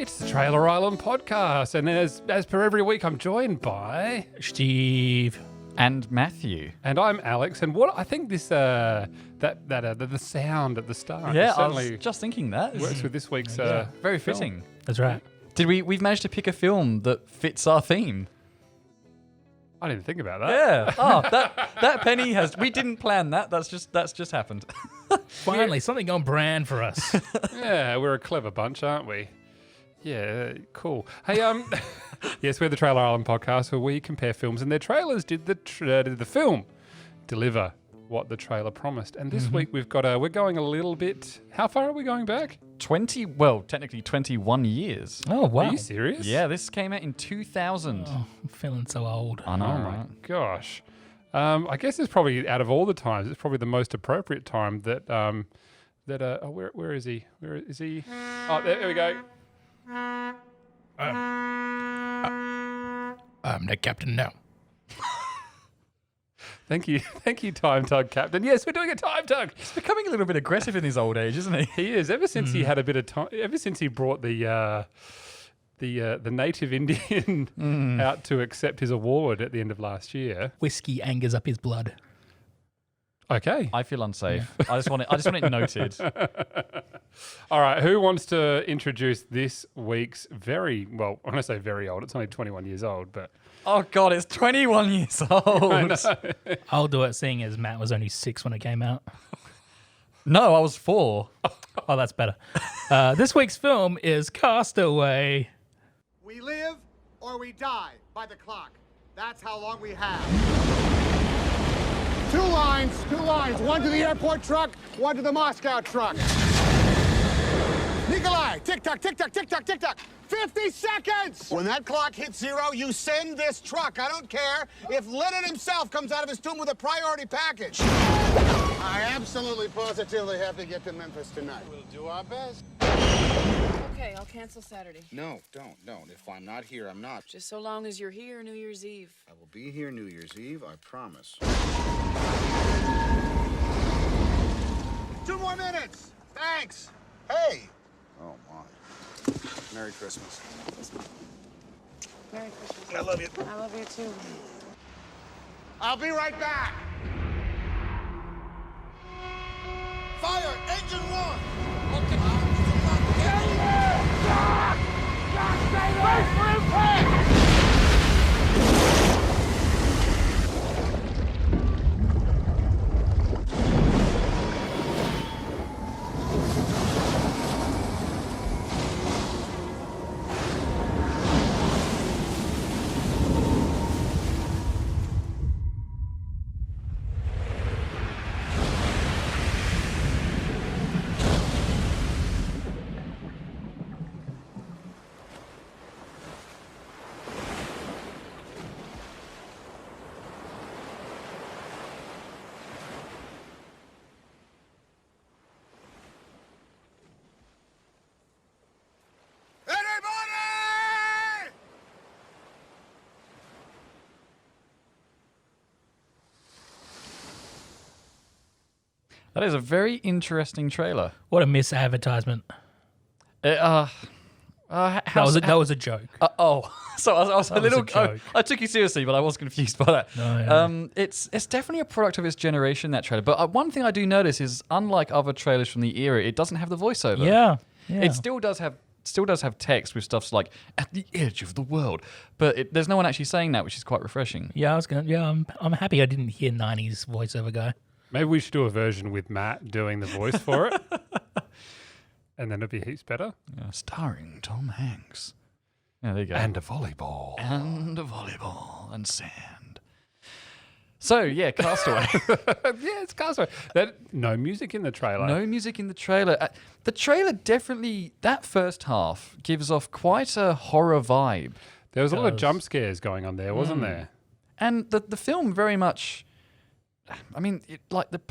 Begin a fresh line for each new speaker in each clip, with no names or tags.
It's the Trailer Island podcast, and as per every week, I'm joined by
Steve
and Matthew,
and I'm Alex. And what I think this the sound at the start,
yeah, I
certainly
was just thinking that
works with this week's
very fitting.
film.
That's right.
We've managed to pick a film that fits our theme.
I didn't think about that.
Yeah. Oh, that penny has. We didn't plan that. That's just happened.
Finally, something on brand for us.
Yeah, we're a clever bunch, aren't we? Yeah, cool. Hey, yes, we're the Trailer Island podcast where we compare films and their trailers. Did the film deliver what the trailer promised? And this week we've got we're going a little bit. How far are we going back?
Technically 21 years.
Oh, wow.
Are you serious?
Yeah, this came out in 2000.
Oh, I'm feeling so old.
I know.
Oh my gosh. I guess it's probably out of all the times, it's probably the most appropriate time that where is he? Where is he? Oh, there we go.
I'm the captain now.
Thank you, Time Tug Captain. Yes, we're doing a Time Tug.
He's becoming a little bit aggressive in his old age, isn't he?
He is. Ever since he had a bit of time. Ever since he brought the native Indian out to accept his award at the end of last year.
Whiskey angers up his blood.
Okay.
I feel unsafe. Yeah. I just want it noted.
All right. Who wants to introduce this week's when I say very old, it's only 21 years old, but.
Oh, God, it's 21 years old.
I'll do it, seeing as Matt was only 6 when it came out.
No, I was 4.
Oh, that's better. This week's film is Castaway.
We live or we die by the clock. That's how long we have. Two lines. One to the airport truck, one to the Moscow truck. Nikolai, tick-tock, tick-tock, tick-tock, tick-tock. 50 seconds! When that clock hits 0, you send this truck. I don't care if Lenin himself comes out of his tomb with a priority package. I absolutely positively have to get to Memphis tonight. We'll do our best.
Okay, I'll cancel Saturday.
No, don't. If I'm not here, I'm not.
Just so long as you're here New Year's Eve.
I will be here New Year's Eve, I promise. 2 more minutes! Thanks! Hey! Oh, my. Merry Christmas.
Merry Christmas.
I love you.
I love you too.
I'll be right back! Fire! Engine 1! Okay.
That is a very interesting trailer.
What a misadvertisement.
That
That was a joke.
So I was a little.
joke.
I took you seriously, but I was confused by that.
No, yeah.
It's definitely a product of its generation, that trailer. But one thing I do notice is, unlike other trailers from the era, it doesn't have the voiceover.
Yeah.
It still does have text with stuff like "at the edge of the world," but there's no one actually saying that, which is quite refreshing.
Yeah, I'm happy I didn't hear 90s voiceover guy.
Maybe we should do a version with Matt doing the voice for it. And then it'd be heaps better.
Yeah, starring Tom Hanks. Yeah, there you go.
And a volleyball.
And sand. So, yeah, Castaway.
Yeah, it's Castaway. No music in the trailer.
No music in the trailer. The trailer definitely, that first half, gives off quite a horror vibe.
There was a lot of jump scares going on there, wasn't there?
And the film very much... I mean,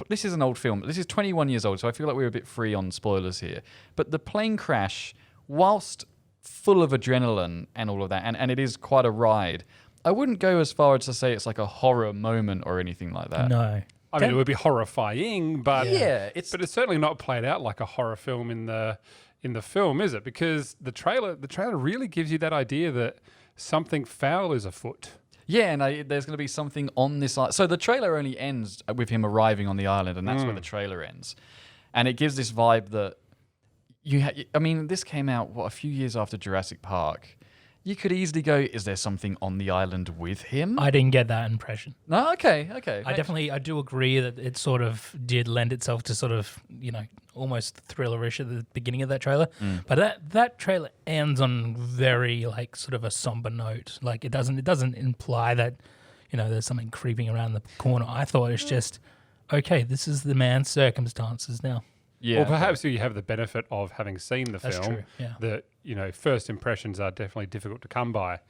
this is an old film. This is 21 years old, so I feel like we're a bit free on spoilers here. But the plane crash, whilst full of adrenaline and all of that, and it is quite a ride, I wouldn't go as far as to say it's like a horror moment or anything like that.
No.
I mean, it would be horrifying, but
yeah,
but it's certainly not played out like a horror film in the in the film, is it? Because the trailer really gives you that idea that something foul is afoot.
Yeah, and there's going to be something on this island. So the trailer only ends with him arriving on the island, and that's where the trailer ends. And it gives this vibe that this came out, a few years after Jurassic Park. You could easily go, is there something on the island with him?
I didn't get that impression.
No, okay.
I do agree that it sort of did lend itself to sort of, almost thrillerish at the beginning of that trailer. But that trailer ends on very like sort of a somber note. Like it doesn't imply that, there's something creeping around the corner. I thought it's just, okay, this is the man's circumstances now.
Yeah.
Or perhaps you have the benefit of having seen the
That's
film.
true, yeah.
That first impressions are definitely difficult to come by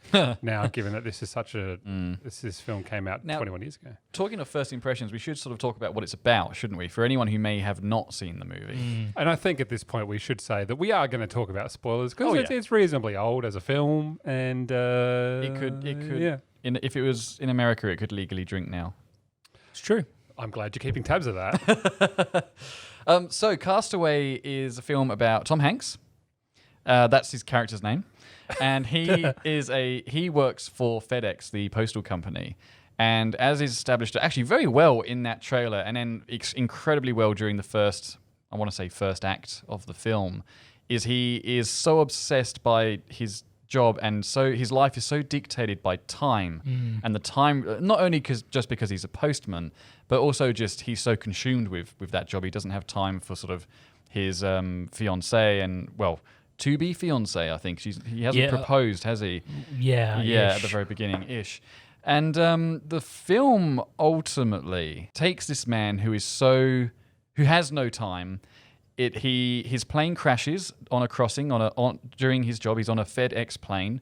now, given that this is this film came out 21 years ago.
Talking of first impressions, we should sort of talk about what it's about, shouldn't we? For anyone who may have not seen the movie.
And I think at this point we should say that we are going to talk about spoilers because it's reasonably old as a film, and
It could.
Yeah,
If it was in America, it could legally drink now.
It's true.
I'm glad you're keeping tabs of that.
So Castaway is a film about Tom Hanks. That's his character's name. And he works for FedEx, the postal company. And as is established actually very well in that trailer, and then incredibly well during the first act of the film, is he is so obsessed by his job, and so his life is so dictated by time, and the time not only just because he's a postman, but also just he's so consumed with that job, he doesn't have time for sort of his fiancée and to be fiancée. I think he hasn't proposed, has he?
Yeah,
at the very beginning ish. And the film ultimately takes this man who has no time. His plane crashes on a crossing during his job. He's on a FedEx plane,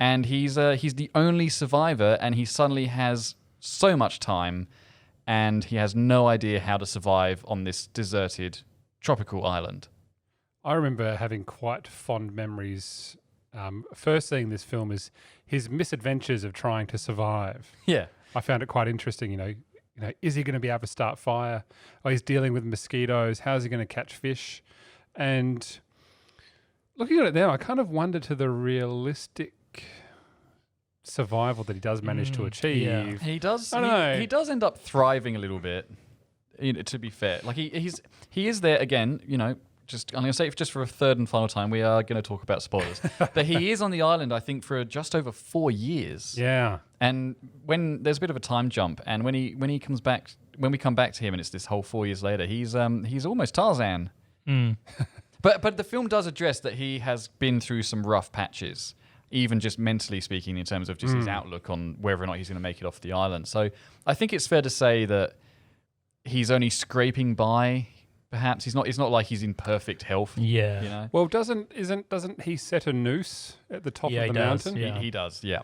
and he's the only survivor. And he suddenly has so much time, and he has no idea how to survive on this deserted tropical island.
I remember having quite fond memories. First seeing this film is his misadventures of trying to survive.
Yeah,
I found it quite interesting. Is he going to be able to start fire? Oh, he's dealing with mosquitoes. How's he going to catch fish? And looking at it now, I kind of wonder to the realistic survival that he does manage to achieve.
yeah.
he does.
I don't know.
He does end up thriving a little bit. To be fair, like he is there again. I'm going to say it just for a third and final time. We are going to talk about spoilers, but he is on the island, I think, for just over 4 years.
Yeah.
And when there's a bit of a time jump, and when he comes back, when we come back to him, and it's this whole 4 years later, he's almost Tarzan. But the film does address that he has been through some rough patches, even just mentally speaking, in terms of just his outlook on whether or not he's going to make it off the island. So I think it's fair to say that he's only scraping by. Perhaps it's not like he's in perfect health.
Yeah.
Well, doesn't he set a noose at the top of the
he does,
mountain?
yeah.
He does. Yeah.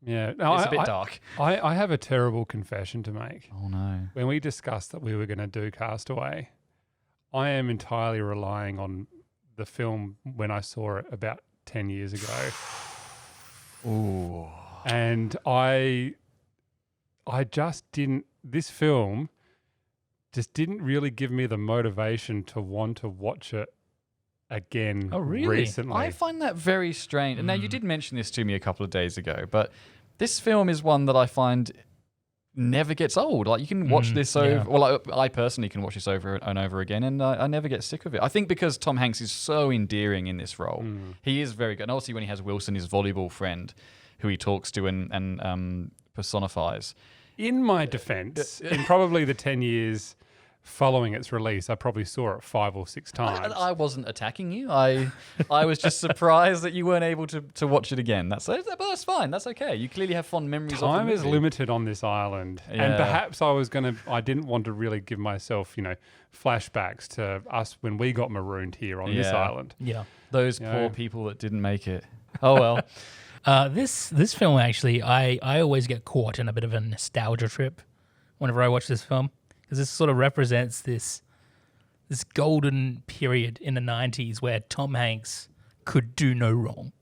Yeah. No,
It's a bit dark.
I have a terrible confession to make.
Oh no. When
When we discussed that we were going to do Castaway, I am entirely relying on the film when I saw it about 10 years ago.
Ooh.
And I just didn't. This film just didn't really give me the motivation to want to watch it again.
Oh, really?
Recently.
I find that very strange. And now you did mention this to me a couple of days ago, but this film is one that I find never gets old. Like you can watch this over.
yeah.
Well, I personally can watch this over and over again, and I never get sick of it. I think because Tom Hanks is so endearing in this role, he is very good. And obviously, when he has Wilson, his volleyball friend, who he talks to and personifies.
In my defense, in probably the 10 years following its release, I probably saw it 5 or 6 times.
I wasn't attacking you. I was just surprised that you weren't able to watch it again. But that's fine. That's okay. You clearly have fond memories of the
Time is
movie.
limited on this island, and
Yeah.
perhaps I didn't want to really give myself, flashbacks to us when we got marooned here on this
Yeah.
island.
Yeah.
Those
Yeah.
poor people that didn't make it. Oh well.
This film actually, I always get caught in a bit of a nostalgia trip whenever I watch this film, because this sort of represents this golden period in the 90s where Tom Hanks could do no wrong.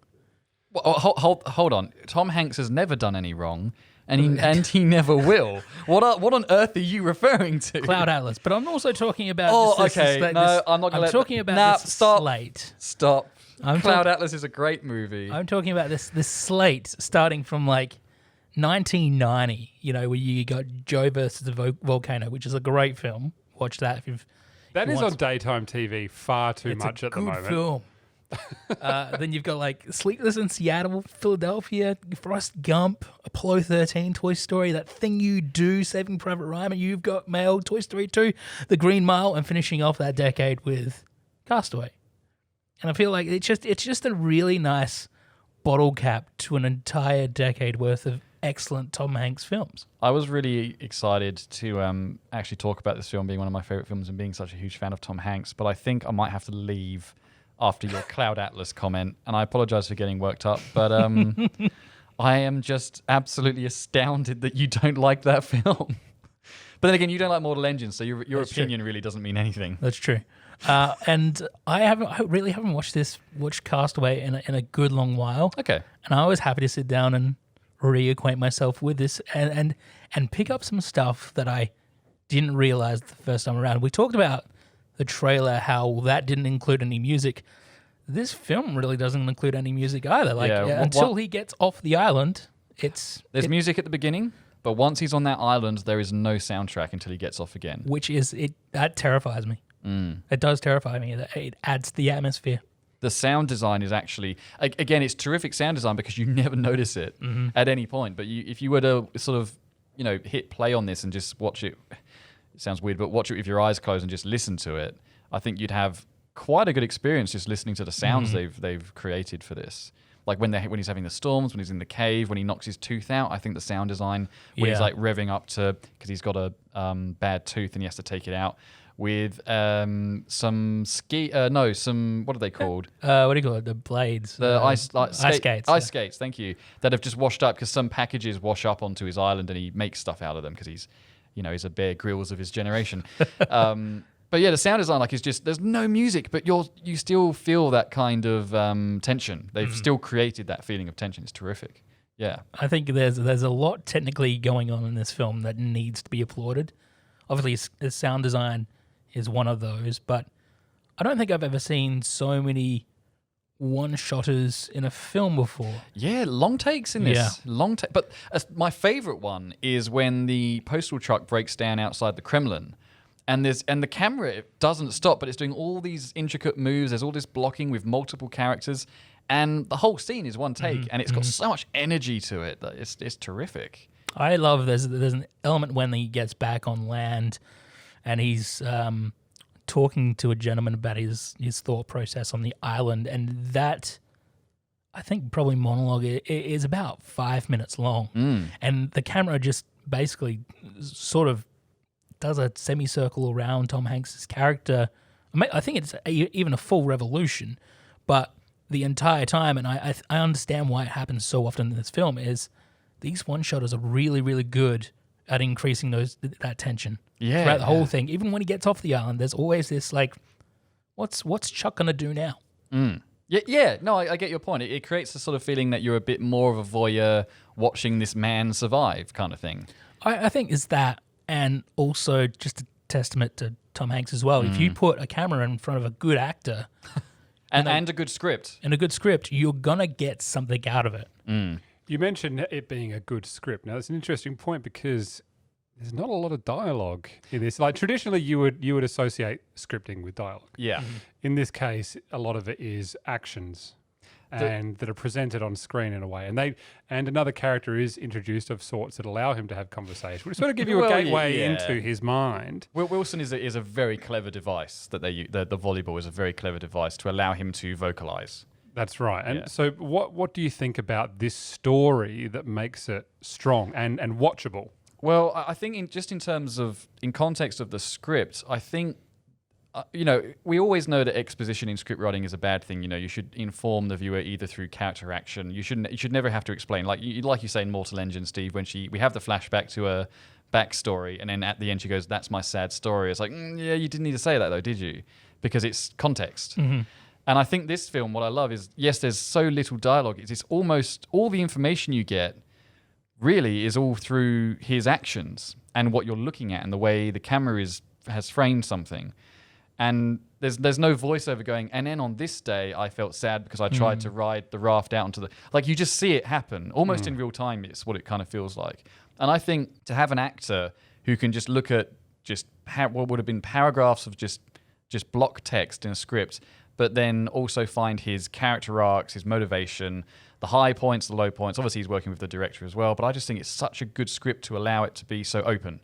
Well, hold on. Tom Hanks has never done any wrong, and he never will. What on earth are you referring to?
Cloud Atlas. But I'm also talking about.
I'm not gonna.
I'm talking about this
stop.
slate.
Stop.
I'm
Cloud Atlas is a great movie.
I'm talking about this slate starting from like 1990. Where you got Joe versus the Volcano, which is a great film. Watch that if you've.
That is on daytime TV far too
It's
much
a
at the
good
moment.
film. Then you've got like Sleepless in Seattle, Philadelphia, Forrest Gump, Apollo 13, Toy Story, That Thing You Do, Saving Private Ryan, and You've Got Mail, Toy Story 2, The Green Mile, and finishing off that decade with Castaway. And I feel like it's just a really nice bottle cap to an entire decade worth of excellent Tom Hanks films.
I was really excited to actually talk about this film being one of my favorite films and being such a huge fan of Tom Hanks, but I think I might have to leave after your Cloud Atlas comment, and I apologize for getting worked up, but I am just absolutely astounded that you don't like that film. But then again, you don't like Mortal Engines, so your
That's
opinion really doesn't mean anything.
That's true. And I really haven't watched Castaway in a good long while.
Okay.
And I was happy to sit down and reacquaint myself with this and pick up some stuff that I didn't realize the first time around. We talked about the trailer, how that didn't include any music. This film really doesn't include any music either. Until he gets off the island,
there's music at the beginning, but once he's on that island, there is no soundtrack until he gets off again.
That terrifies me. It does terrify me. It adds to the atmosphere.
The sound design is actually, again, it's terrific sound design because you never notice it at any point. But if you were to sort of, hit play on this and just watch it, it sounds weird, but watch it with your eyes closed and just listen to it, I think you'd have quite a good experience just listening to the sounds they've created for this. Like when he's having the storms, when he's in the cave, when he knocks his tooth out, I think the sound design, when he's like revving up to, because he's got a bad tooth and he has to take it out, with what are they called?
What do you call it? The blades.
The ice skates. Ice
yeah.
skates, thank you. That have just washed up because some packages wash up onto his island and he makes stuff out of them because he's a Bear Grylls of his generation. But yeah, the sound design is just, there's no music, but you still feel that kind of tension. They've still created that feeling of tension. It's terrific. Yeah.
I think there's a lot technically going on in this film that needs to be applauded. Obviously, his sound design is one of those, but I don't think I've ever seen so many one-shotters in a film before.
Yeah, long takes in this.
Yeah.
Long take. But my favorite one is when the postal truck breaks down outside the Kremlin. And the camera doesn't stop, but it's doing all these intricate moves. There's all this blocking with multiple characters, and the whole scene is one take, and it's got so much energy to it that it's terrific.
I love there's an element when he gets back on land, and he's talking to a gentleman about his thought process on the island, and that I think probably monologue is about 5 minutes long, and the camera just basically sort of does a semicircle around Tom Hanks's character. I think it's even a full revolution, but the entire time, and I understand why it happens so often in this film, is these one-shotters are really, really good at increasing that tension throughout the whole thing. Even when he gets off the island, there's always this what's Chuck gonna do now?
Yeah. No, I get your point. It creates the sort of feeling that you're a bit more of a voyeur watching this man survive kind of thing.
I think it's that, and also just a testament to Tom Hanks as well. If you put a camera in front of a good actor
and a good script.
And a good script, you're going to get something out of it.
You mentioned it being a good script. Now, that's an interesting point because there's not a lot of dialogue in this. Like traditionally, you would associate scripting with dialogue.
Yeah.
In this case, a lot of it is actions and that are presented on screen in a way. And another character is introduced of sorts that allow him to have conversation, which sort of give you a gateway into his mind.
Wilson is a very clever device that the volleyball is a very clever device to allow him to vocalize.
That's right. And so what do you think about this story that makes it strong and watchable?
Well, I think in context of the script, I think, we always know that exposition in script writing is a bad thing. You should inform the viewer either through character action. You should never have to explain. Like you say in Mortal Engines, Steve, when we have the flashback to a backstory, and then at the end she goes, "That's my sad story." It's like, yeah, you didn't need to say that though, did you? Because it's context. And I think this film, what I love is, yes, there's so little dialogue. It's almost all the information you get really is all through his actions and what you're looking at and the way the camera has framed something. And there's no voiceover going, and then on this day I felt sad because I tried to ride the raft out onto the... Like, you just see it happen almost in real time. It's what it kind of feels like. And I think to have an actor who can just look at just what would have been paragraphs of just block text in a script, but then also find his character arcs, his motivation, the high points, the low points. Obviously, he's working with the director as well, but I just think it's such a good script to allow it to be so open.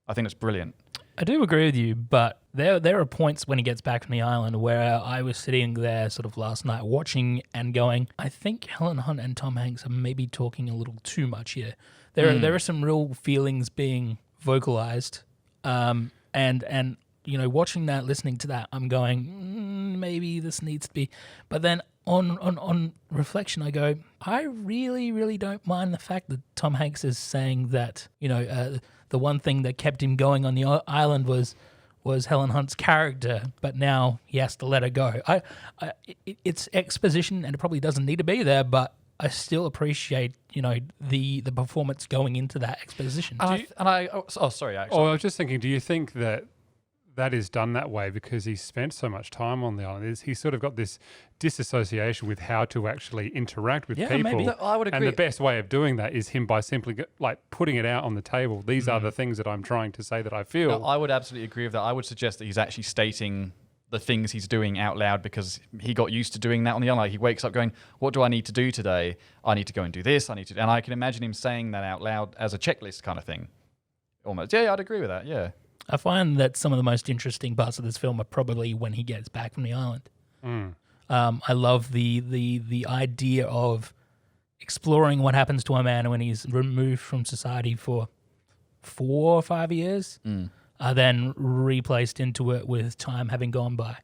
I think it's brilliant.
I do agree with you, but there are points when he gets back from the island where I was sitting there sort of last night watching and going, I think Helen Hunt and Tom Hanks are maybe talking a little too much here. There are some real feelings being vocalized, and you know, watching that, listening to that, I'm going, maybe this needs to be. But then on reflection, I go, I really, really don't mind the fact that Tom Hanks is saying that, you know, the one thing that kept him going on the island was Helen Hunt's character, but now he has to let her go. It's exposition, and it probably doesn't need to be there, but I still appreciate, you know, the performance going into that exposition.
Sorry, actually.
Oh, I was just thinking, do you think that is done that way because he spent so much time on the island? He's sort of got this disassociation with how to actually interact with people.
Maybe.
No, I would agree.
And the best way of doing that is him by simply putting it out on the table. These are the things that I'm trying to say that I feel.
No, I would absolutely agree with that. I would suggest that he's actually stating the things he's doing out loud because he got used to doing that on the island. Like, he wakes up going, what do I need to do today? I need to go and do this. And I can imagine him saying that out loud as a checklist kind of thing. Almost. Yeah, I'd agree with that. Yeah.
I find that some of the most interesting parts of this film are probably when he gets back from the island. I love the idea of exploring what happens to a man when he's removed from society for 4 or 5 years, then replaced into it with time having gone by.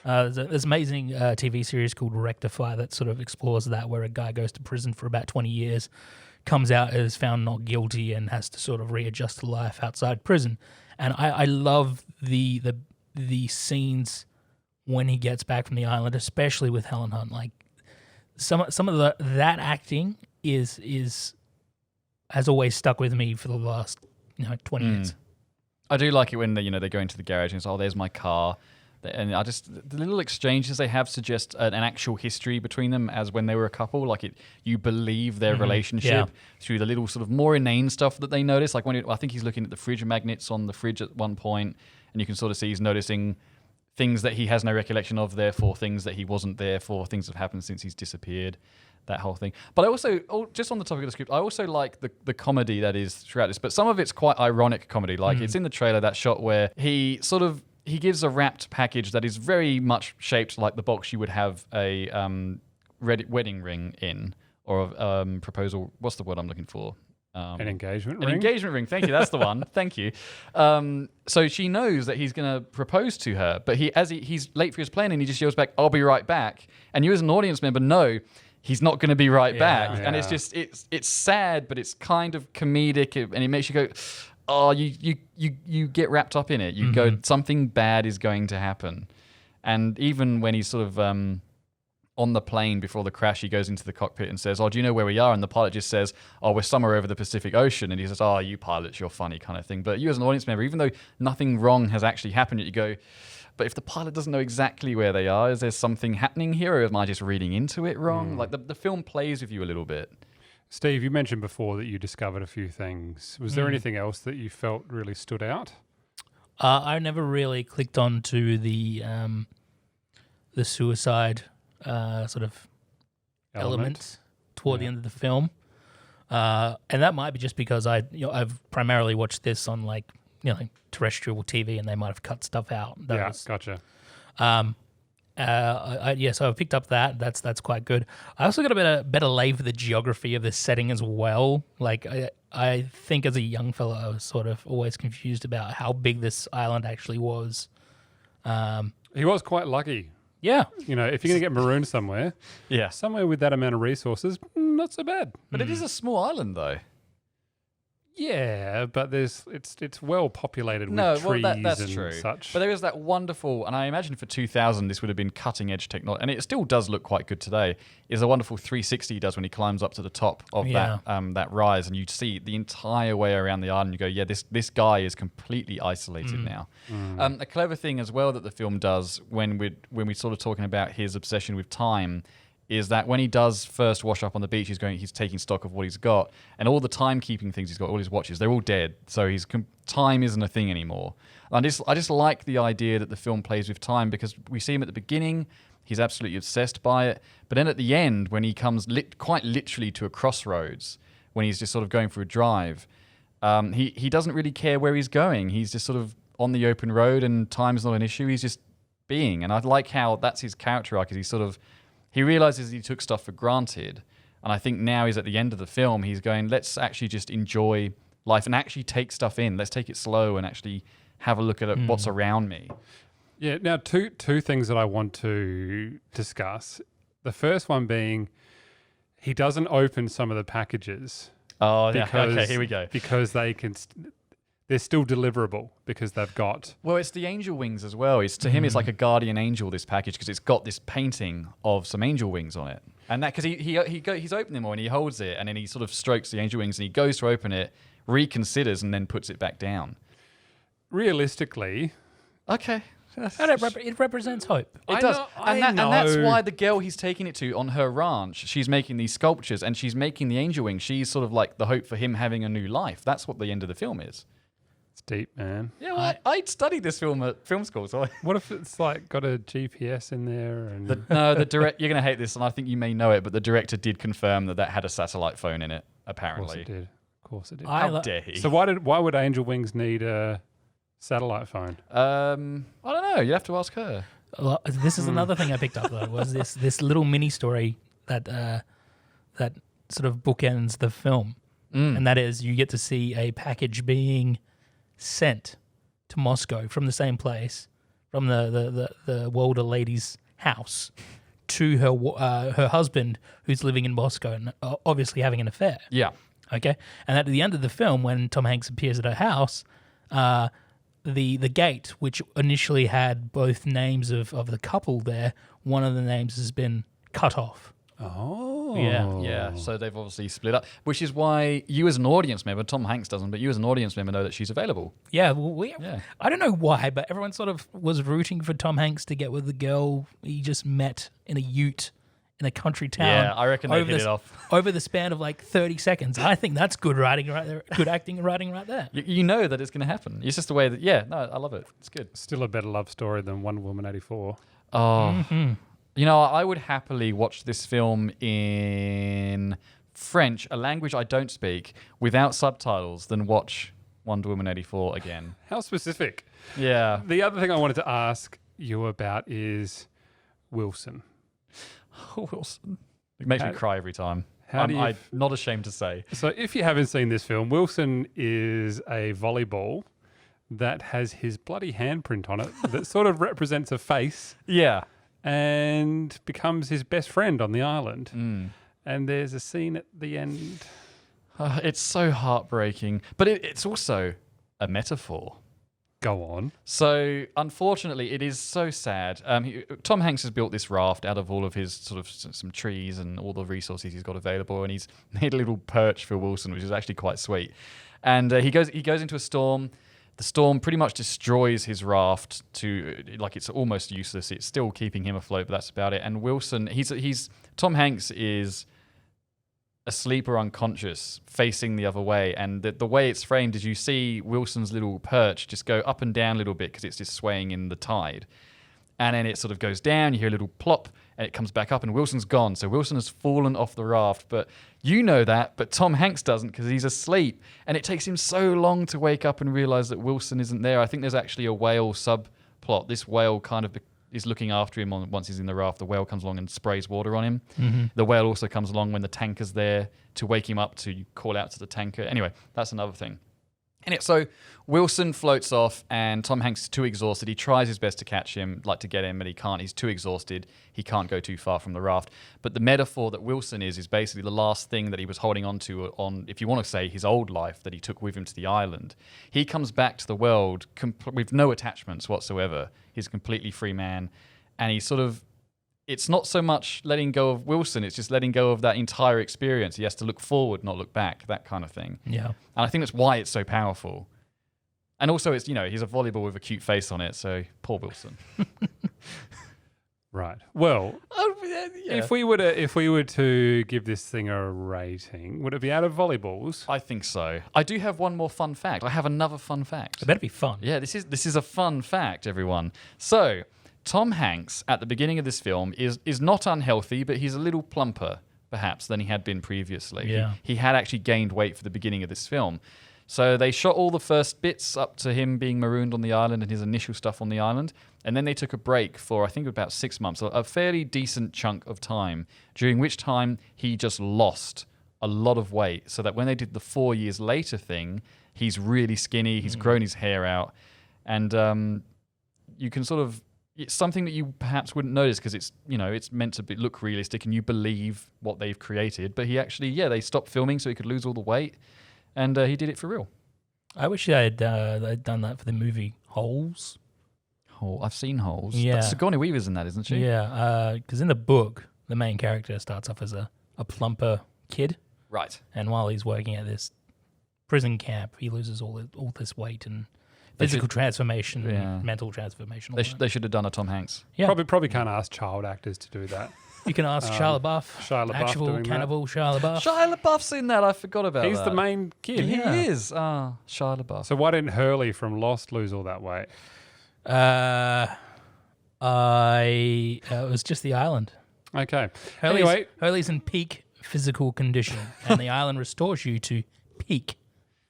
There's an amazing TV series called Rectify that sort of explores that, where a guy goes to prison for about 20 years, comes out as found not guilty, and has to sort of readjust to life outside prison. And I love the scenes when he gets back from the island, especially with Helen Hunt. Like some of that acting has always stuck with me for the last 20 years.
I do like it when they go into the garage and it's, oh, there's my car. And the little exchanges they have suggest an actual history between them as when they were a couple. Like you believe their relationship through the little sort of more inane stuff that they notice. Like I think he's looking at the fridge magnets on the fridge at one point, and you can sort of see he's noticing things that he has no recollection of, therefore things that he wasn't there for, things that have happened since he's disappeared, that whole thing. But I also, just on the topic of the script, I also like the comedy that is throughout this, but some of it's quite ironic comedy. Like it's in the trailer, that shot where he gives a wrapped package that is very much shaped like the box you would have a wedding ring in, or a proposal. What's the word I'm looking for?
An engagement ring?
An engagement ring. Thank you. That's the one. Thank you. So she knows that he's going to propose to her, but he's late for his plane and he just yells back, "I'll be right back." And you as an audience member know he's not going to be right back.
Yeah.
And it's just, it's sad, but it's kind of comedic, and it makes you go, oh, you get wrapped up in it. You go, something bad is going to happen. And even when he's sort of on the plane before the crash, he goes into the cockpit and says, "Oh, do you know where we are?" And the pilot just says, "Oh, we're somewhere over the Pacific Ocean." And he says, "Oh, you pilots, you're funny," kind of thing. But you as an audience member, even though nothing wrong has actually happened yet, you go, but if the pilot doesn't know exactly where they are, is there something happening here, or am I just reading into it wrong? Like the film plays with you a little bit.
Steve, you mentioned before that you discovered a few things. Was there anything else that you felt really stood out?
I never really clicked on to the suicide sort of element toward the end of the film, and that might be just because I've primarily watched this on terrestrial TV, and they might have cut stuff out.
Gotcha.
So I picked up that. That's quite good. I also got a better lay for the geography of this setting as well. Like I think as a young fellow, I was sort of always confused about how big this island actually was.
He was quite lucky.
Yeah.
If you're going to get marooned somewhere, somewhere with that amount of resources, not so bad.
But it is a small island, though.
Yeah, but it's well populated with
No,
trees
well, that's
and
true.
such.
But there is that wonderful, and I imagine for 2000, this would have been cutting edge technology, and it still does look quite good today. Is a wonderful 360 he does when he climbs up to the top of that rise, and you see the entire way around the island. You go, yeah, this guy is completely isolated now. A clever thing as well that the film does when we sort of talking about his obsession with time, is that when he does first wash up on the beach, he's taking stock of what he's got, and all the timekeeping things he's got, all his watches, they're all dead. So time isn't a thing anymore. I just like the idea that the film plays with time, because we see him at the beginning, he's absolutely obsessed by it, but then at the end, when he comes quite literally to a crossroads, when he's just sort of going for a drive, he doesn't really care where he's going. He's just sort of on the open road, and time's not an issue. He's just being, and I like how that's his character arc. Is he realizes he took stuff for granted, and I think now he's at the end of the film. He's going, let's actually just enjoy life and actually take stuff in. Let's take it slow and actually have a look at what's around me.
Yeah. Now, two things that I want to discuss. The first one being, he doesn't open some of the packages.
Oh, yeah. Okay, here we go.
Because they can. They're still deliverable because they've got...
Well, it's the angel wings as well. To him, it's like a guardian angel, this package, because it's got this painting of some angel wings on it. And that, because he's opened them all and he holds it, and then he sort of strokes the angel wings and he goes to open it, reconsiders, and then puts it back down.
Realistically...
Okay.
It represents hope.
It does. And that's why the girl he's taking it to on her ranch, she's making these sculptures and she's making the angel wings. She's sort of like the hope for him having a new life. That's what the end of the film is.
It's deep, man.
Yeah, well, I studied this film at film school. So
what if it's like got a GPS in there? And
the direct. You're going to hate this, and I think you may know it, but the director did confirm that had a satellite phone in it. Apparently,
of course it did.
How dare he?
So why would Angel Wings need a satellite phone?
I don't know. You have to ask her.
Well, this is another thing I picked up though, was this little mini story that sort of bookends the film, and that is you get to see a package being sent to Moscow from the same place, from the Walder lady's house, to her husband, who's living in Moscow and obviously having an affair.
Yeah.
Okay. And at the end of the film, when Tom Hanks appears at her house, the gate, which initially had both names of the couple there, one of the names has been cut off.
Oh.
Yeah. So they've obviously split up, which is why you as an audience member, Tom Hanks doesn't, but you as an audience member know that she's available.
Yeah, well, I don't know why, but everyone sort of was rooting for Tom Hanks to get with the girl he just met in a ute in a country town.
Yeah, I reckon they hit it off.
Over the span of like 30 seconds. I think that's good writing right there. Good acting and writing right there.
You know that it's going to happen. It's just the way that, I love it. It's good.
Still a better love story than Wonder Woman 84.
Oh, you know, I would happily watch this film in French, a language I don't speak, without subtitles, than watch Wonder Woman 84 again.
How specific.
Yeah.
The other thing I wanted to ask you about is Wilson.
Wilson. It makes me cry every time. I'm not ashamed to say.
So if you haven't seen this film, Wilson is a volleyball that has his bloody handprint on it that sort of represents a face.
Yeah.
And becomes his best friend on the island. And there's a scene at the end.
It's so heartbreaking. But it's also a metaphor.
Go on. So,
unfortunately, it is so sad. Tom Hanks has built this raft out of all of his sort of some trees and all the resources he's got available, and he's made a little perch for Wilson, which is actually quite sweet. And he goes into a storm. The storm pretty much destroys his raft it's almost useless. It's still keeping him afloat, but that's about it. And Wilson, Tom Hanks is asleep or unconscious, facing the other way. And the way it's framed is you see Wilson's little perch just go up and down a little bit because it's just swaying in the tide. And then it sort of goes down, you hear a little plop, and it comes back up, and Wilson's gone. So Wilson has fallen off the raft, but you know that, but Tom Hanks doesn't because he's asleep. And it takes him so long to wake up and realize that Wilson isn't there. I think there's actually a whale subplot. This whale kind of is looking after him once he's in the raft. The whale comes along and sprays water on him. Mm-hmm. The whale also comes along when the tanker's there to wake him up to call out to the tanker. Anyway, that's another thing. So Wilson floats off, and Tom Hanks is too exhausted. He tries his best to catch him, like to get him, but he can't. He's too exhausted. He can't go too far from the raft. But the metaphor that Wilson is basically the last thing that he was holding on to on, if you want to say, his old life that he took with him to the island. He comes back to the world with no attachments whatsoever. He's a completely free man, and he's sort of... It's not so much letting go of Wilson, it's just letting go of that entire experience. He has to look forward, not look back, that kind of thing.
Yeah.
And I think that's why it's so powerful. And also, it's, he's a volleyball with a cute face on it, so poor Wilson.
Right. Well, if we were to give this thing a rating, would it be out of volleyballs?
I think so. I do have one more fun fact. I have another fun fact.
It better be fun.
Yeah, this is a fun fact, everyone. So, Tom Hanks, at the beginning of this film, is not unhealthy, but he's a little plumper, perhaps, than he had been previously.
Yeah.
He had actually gained weight for the beginning of this film. So they shot all the first bits up to him being marooned on the island and his initial stuff on the island. And then they took a break for, I think, about 6 months, a fairly decent chunk of time, during which time he just lost a lot of weight. So that when they did the 4 years later thing, he's really skinny, he's grown his hair out. And you can sort of... It's something that you perhaps wouldn't notice because it's meant to look realistic and you believe what they've created. But he actually, they stopped filming so he could lose all the weight, and he did it for real.
I wish they'd done that for the movie Holes.
I've seen Holes.
Yeah.
But Sigourney Weaver's in that, isn't she?
Yeah, because in the book, the main character starts off as a plumper kid.
Right.
And while he's working at this prison camp, he loses all this weight and physical transformation, mental transformation.
They should have done a Tom Hanks.
Yeah.
Probably can't ask child actors to do that.
You can ask Shia LaBeouf, actual
doing
cannibal Shia LaBeouf.
Shia LaBeouf's in that. I forgot about that.
He's the main kid.
He is. Shia LaBeouf.
So why didn't Hurley from Lost lose all that weight?
It was just the island.
Okay.
Hurley's in peak physical condition, and the island restores you to peak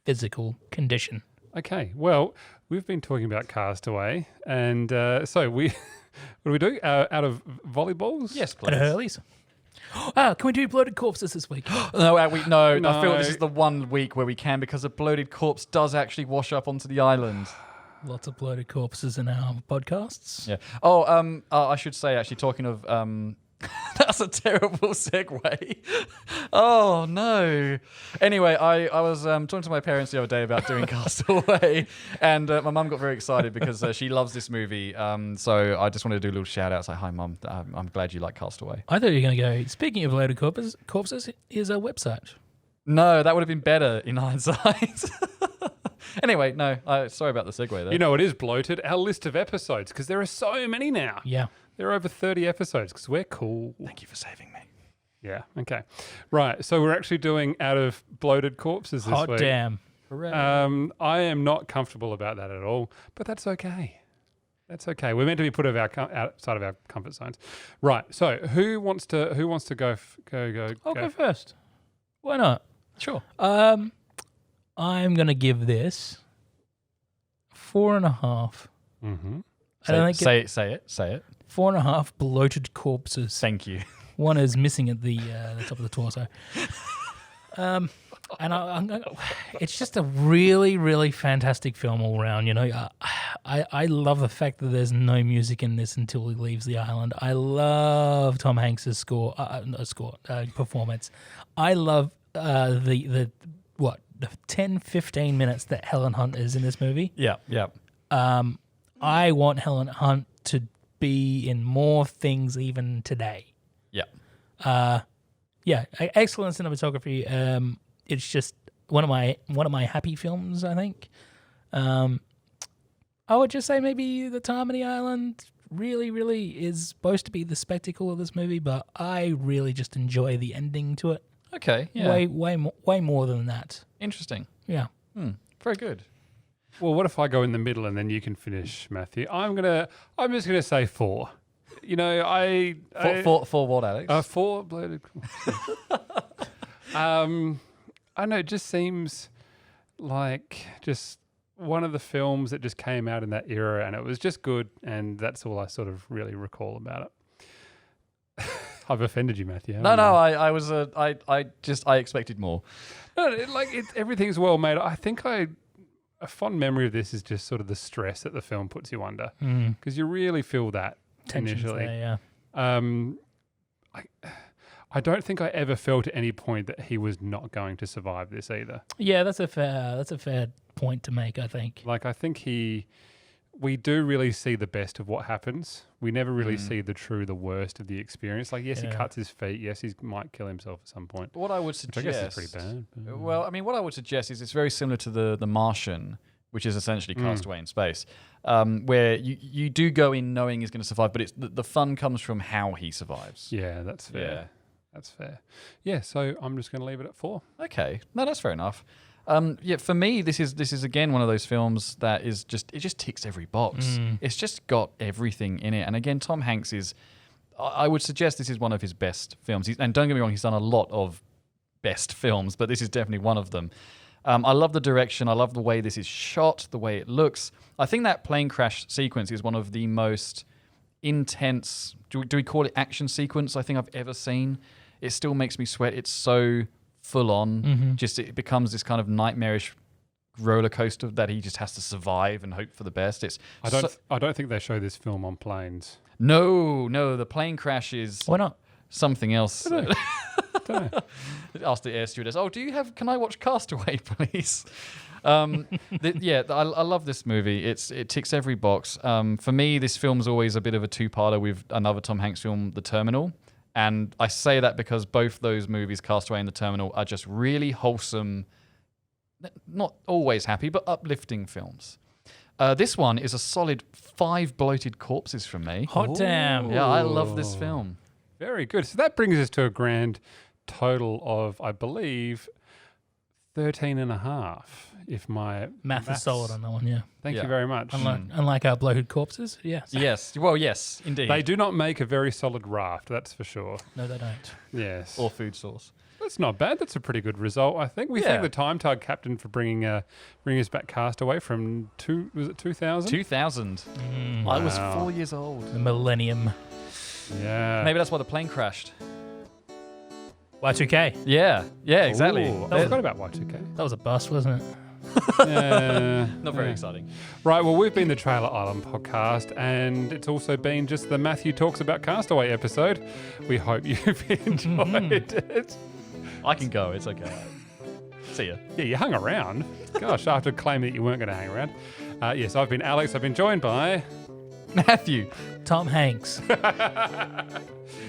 physical condition.
Okay. Well, we've been talking about Castaway, and so we, what do we do out of volleyballs?
Yes, please.
At Hurley's. Can we do bloated corpses this week?
No. I feel
No.
like this is the 1 week where we can, because a bloated corpse does actually wash up onto the island.
Lots of bloated corpses in our podcasts.
Yeah. I should say, actually, talking of... that's a terrible segue. Oh, no. Anyway, I was talking to my parents the other day about doing Castaway, and my mum got very excited because she loves this movie. So I just wanted to do a little shout out. Say, hi, Mum. I'm glad you like Castaway.
I thought you were going to go, speaking of bloated corpses, here's our website.
No, that would have been better in hindsight. Anyway, no. Sorry about the segue there.
You know, it is bloated. Our list of episodes, because there are so many now.
Yeah.
There are over 30 episodes because we're cool.
Thank you for saving me.
Yeah. Okay. Right. So we're actually doing out of bloated corpses this
Hot
week.
damn.
Hooray.
I am not comfortable about that at all, but that's okay. That's okay. We're meant to be put outside of our comfort zones. Right. So who wants to go?
I'll go first. Why not?
Sure.
I'm going to give this 4.5.
Mm-hmm.
Say it.
4.5 bloated corpses.
Thank you.
One is missing at the top of the torso. And it's just a really, really fantastic film all around. You know, I love the fact that there's no music in this until he leaves the island. I love Tom Hanks's performance. I love the 10, 15 minutes that Helen Hunt is in this movie.
Yeah.
I want Helen Hunt to be in more things even today.
Yeah.
Excellent cinematography. It's just one of my happy films, I think. I would just say maybe the Tammany Island really, really is supposed to be the spectacle of this movie, but I really just enjoy the ending to it.
Okay. Yeah.
Way more than that.
Interesting.
Yeah.
Very good.
Well, what if I go in the middle and then you can finish, Matthew? I'm just gonna say 4. You know,
For what, Alex?
4 bloated. I know it just seems like just one of the films that just came out in that era, and it was just good, and that's all I sort of really recall about it. I've offended you, Matthew.
No, I expected more.
No, everything's well made. I think I a fond memory of this is just sort of the stress that the film puts you under, because you really feel that
Tensions
initially.
there, yeah.
I don't think I ever felt at any point that he was not going to survive this either.
Yeah, that's a fair point to make, I think.
Like, I think we do really see the best of what happens. We never really see the worst of the experience. Like, yes, he
Yeah.
cuts his feet. Yes, he might kill himself at some point.
What I would
Which I
suggest,
guess is pretty bad.
well, I mean, what I would suggest is it's very similar to the Martian, which is essentially Castaway in space, where you do go in knowing he's going to survive, but it's the fun comes from how he survives.
Yeah, that's fair.
Yeah.
That's fair. Yeah, so I'm just going to leave it at 4.
Okay, no, that's fair enough. Yeah, for me, this is again one of those films that is it just ticks every box. It's just got everything in it, and again, Tom Hanks is. I would suggest this is one of his best films. And don't get me wrong, he's done a lot of best films, but this is definitely one of them. I love the direction. I love the way this is shot, the way it looks. I think that plane crash sequence is one of the most intense. Do we call it action sequence? I think I've ever seen. It still makes me sweat. It's so full on. Just it becomes this kind of nightmarish roller coaster that he just has to survive and hope for the best.
I don't think they show this film on planes.
No, the plane crash is
Why not?
something else.
Don't know.
Asked the air stewardess, can I watch Castaway, please? I love this movie. It ticks every box. For me, this film's always a bit of a two-parter with another Tom Hanks film, The Terminal. And I say that because both those movies, Castaway and The Terminal, are just really wholesome, not always happy, but uplifting films. This one is a solid 5 bloated corpses from me.
Hot damn.
Yeah, I love this film.
Very good. So that brings us to a grand total of, I believe, 13 and a half, if my
Math is solid on that one, yeah.
Thank
Yeah.
you very much.
Unlike our bloated corpses, yes.
Yes. Well, yes, indeed.
They do not make a very solid raft, that's for sure.
No, they don't.
Yes.
Or food source.
That's not bad. That's a pretty good result, I think. We
Yeah.
thank the Time Tug Captain for bringing us back Castaway from 2000?
2000. I was
Wow.
4 years old.
The Millennium.
Yeah.
Maybe that's why the plane crashed.
Y2K.
Yeah, exactly.
Ooh, I forgot about Y2K.
That was a bust, wasn't it?
Yeah.
Not very exciting.
Right, well, we've been the Trailer Island podcast, and it's also been just the Matthew Talks About Castaway episode. We hope you've enjoyed it.
I can go. It's okay. See ya.
Yeah, you hung around. Gosh, after claiming that you weren't going to hang around. Yes, I've been Alex. I've been joined by...
Matthew.
Tom Hanks.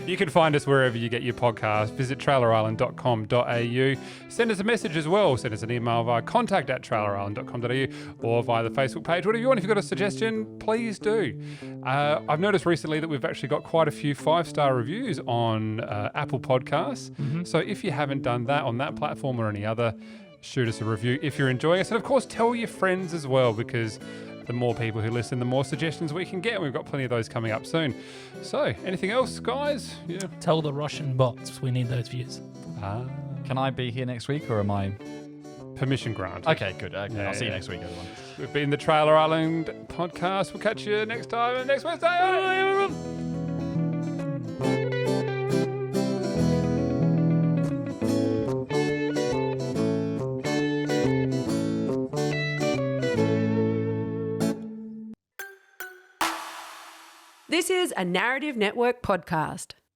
You can find us wherever you get your podcast. Visit trailerisland.com.au. Send us a message as well. Send us an email via contact@trailerisland.com.au or via the Facebook page. Whatever you want. If you've got a suggestion, please do. I've noticed recently that we've actually got quite a few 5-star reviews on Apple Podcasts. So if you haven't done that on that platform or any other, shoot us a review if you're enjoying us. And of course, tell your friends as well, because the more people who listen, the more suggestions we can get. We've got plenty of those coming up soon. So, anything else, guys? Yeah.
Tell the Russian bots we need those views.
Can I be here next week or am I?
Permission granted.
Okay, good. Okay,
Yeah,
I'll see you
yeah.
next week, everyone.
We've been the Trailer Island podcast. We'll catch you next time, next Wednesday.
This is a Narrative Network podcast.